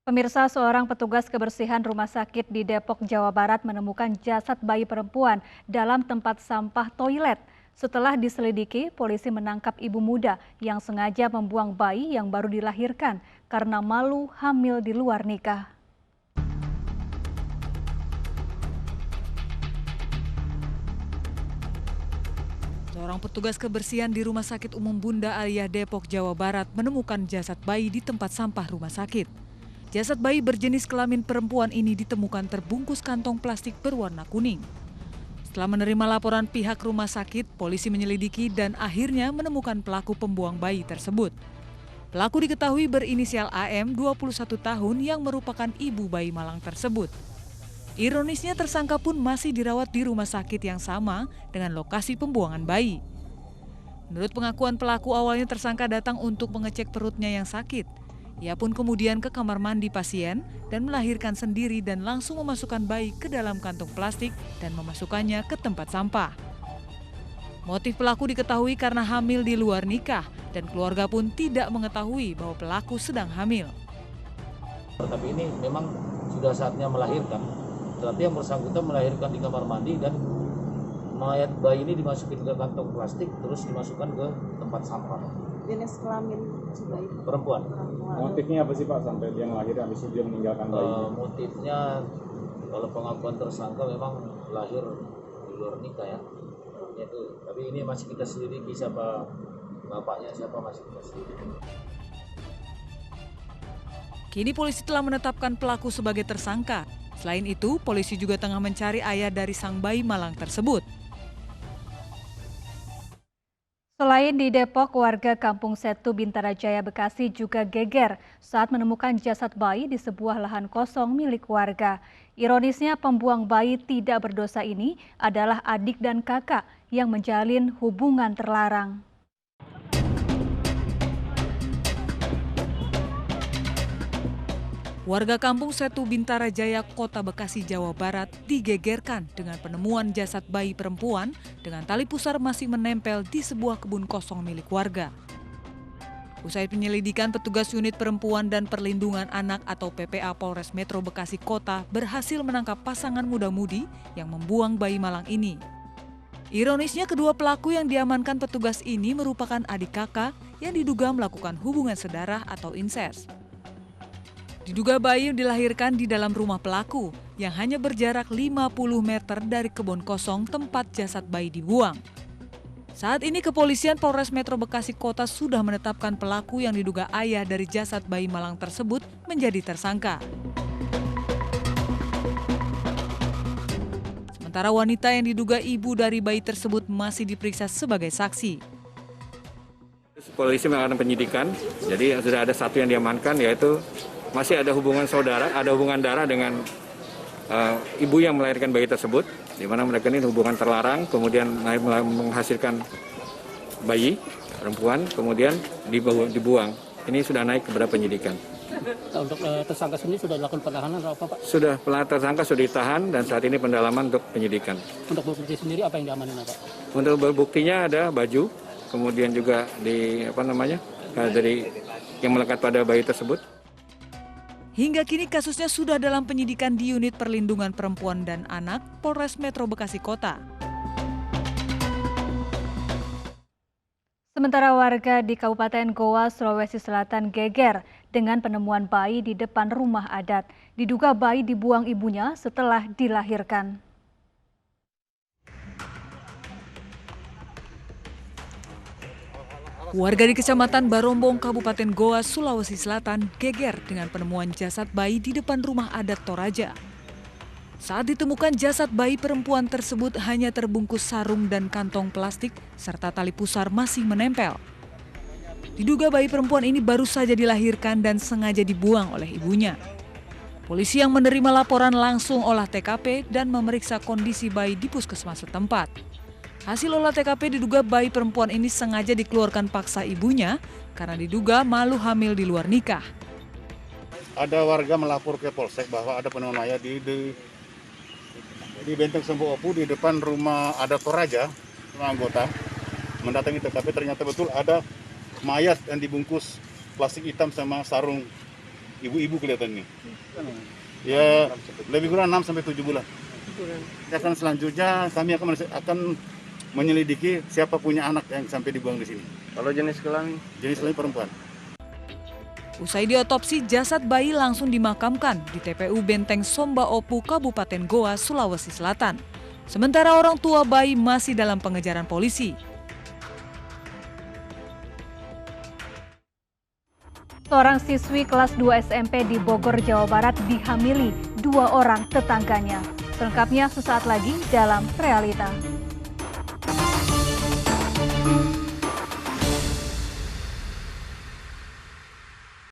Pemirsa, seorang petugas kebersihan rumah sakit di Depok, Jawa Barat menemukan jasad bayi perempuan dalam tempat sampah toilet. Setelah diselidiki, polisi menangkap ibu muda yang sengaja membuang bayi yang baru dilahirkan karena malu hamil di luar nikah. Seorang petugas kebersihan di Rumah Sakit Umum Bunda Aliyah Depok, Jawa Barat menemukan jasad bayi di tempat sampah rumah sakit. Jasad bayi berjenis kelamin perempuan ini ditemukan terbungkus kantong plastik berwarna kuning. Setelah menerima laporan pihak rumah sakit, polisi menyelidiki dan akhirnya menemukan pelaku pembuang bayi tersebut. Pelaku diketahui berinisial AM, 21 tahun yang merupakan ibu bayi malang tersebut. Ironisnya tersangka pun masih dirawat di rumah sakit yang sama dengan lokasi pembuangan bayi. Menurut pengakuan pelaku, awalnya tersangka datang untuk mengecek perutnya yang sakit. Ia pun kemudian ke kamar mandi pasien dan melahirkan sendiri dan langsung memasukkan bayi ke dalam kantong plastik dan memasukkannya ke tempat sampah. Motif pelaku diketahui karena hamil di luar nikah dan keluarga pun tidak mengetahui bahwa pelaku sedang hamil. Tapi ini memang sudah saatnya melahirkan. Tapi yang bersangkutan melahirkan di kamar mandi dan mayat bayi ini dimasukin ke kantong plastik terus dimasukkan ke tempat sampah. Jenis kelamin si bayi Perempuan. Motifnya apa sih Pak sampai dia melahirkan habis itu dia meninggalkan bayi? Motifnya kalau pengakuan tersangka memang lahir di luar nikah ya. Itu. Tapi ini masih kita selidiki siapa bapaknya, siapa masih kita selidiki. Kini polisi telah menetapkan pelaku sebagai tersangka. Selain itu, polisi juga tengah mencari ayah dari sang bayi malang tersebut. Selain di Depok, warga Kampung Setu, Bintara Jaya, Bekasi juga geger saat menemukan jasad bayi di sebuah lahan kosong milik warga. Ironisnya, pembuang bayi tidak berdosa ini adalah adik dan kakak yang menjalin hubungan terlarang. Warga Kampung Setu, Bintara Jaya, Kota Bekasi, Jawa Barat digegerkan dengan penemuan jasad bayi perempuan dengan tali pusar masih menempel di sebuah kebun kosong milik warga. Usai penyelidikan, petugas unit perempuan dan perlindungan anak atau PPA Polres Metro Bekasi Kota berhasil menangkap pasangan muda-mudi yang membuang bayi malang ini. Ironisnya, kedua pelaku yang diamankan petugas ini merupakan adik kakak yang diduga melakukan hubungan sedarah atau insest. Diduga bayi dilahirkan di dalam rumah pelaku yang hanya berjarak 50 meter dari kebun kosong tempat jasad bayi dibuang. Saat ini kepolisian Polres Metro Bekasi Kota sudah menetapkan pelaku yang diduga ayah dari jasad bayi malang tersebut menjadi tersangka. Sementara wanita yang diduga ibu dari bayi tersebut masih diperiksa sebagai saksi. Polisi melakukan penyidikan, jadi sudah ada satu yang diamankan yaitu masih ada hubungan saudara, ada hubungan darah dengan ibu yang melahirkan bayi tersebut, di mana mereka ini hubungan terlarang, kemudian menghasilkan bayi perempuan, kemudian dibuang. Ini sudah naik kepada penyidikan. Untuk tersangka sendiri sudah dilakukan penahanan atau apa, Pak? Sudah, tersangka sudah ditahan dan saat ini pendalaman untuk penyidikan. Untuk bukti sendiri apa yang diamankan, Pak? Untuk buktinya ada baju, kemudian juga dari yang melekat pada bayi tersebut. Hingga kini kasusnya sudah dalam penyidikan di Unit Perlindungan Perempuan dan Anak Polres Metro Bekasi Kota. Sementara warga di Kabupaten Goa, Sulawesi Selatan geger dengan penemuan bayi di depan rumah adat. Diduga bayi dibuang ibunya setelah dilahirkan. Warga di Kecamatan Barombong, Kabupaten Goa, Sulawesi Selatan geger dengan penemuan jasad bayi di depan rumah adat Toraja. Saat ditemukan, jasad bayi perempuan tersebut hanya terbungkus sarung dan kantong plastik serta tali pusar masih menempel. Diduga bayi perempuan ini baru saja dilahirkan dan sengaja dibuang oleh ibunya. Polisi yang menerima laporan langsung olah TKP dan memeriksa kondisi bayi di puskesmas setempat. Hasil olah TKP diduga bayi perempuan ini sengaja dikeluarkan paksa ibunya karena diduga malu hamil di luar nikah. Ada warga melapor ke Polsek bahwa ada penemuan mayat di Benteng Sembo Opu di depan rumah adat Toraja, rumah anggota. Mendatangi TKP ternyata betul ada mayat yang dibungkus plastik hitam sama sarung ibu-ibu kelihatan nih. Ya lebih kurang 6 sampai 7 bulan. Dan selanjutnya kami akan menyelidiki siapa punya anak yang sampai dibuang di sini. Kalau jenis kelamin? Jenis kelamin perempuan. Usai diotopsi, jasad bayi langsung dimakamkan di TPU Benteng Somba Opu, Kabupaten Goa, Sulawesi Selatan. Sementara orang tua bayi masih dalam pengejaran polisi. Seorang siswi kelas 2 SMP di Bogor, Jawa Barat dihamili 2 orang tetangganya. Selengkapnya sesaat lagi dalam Realita.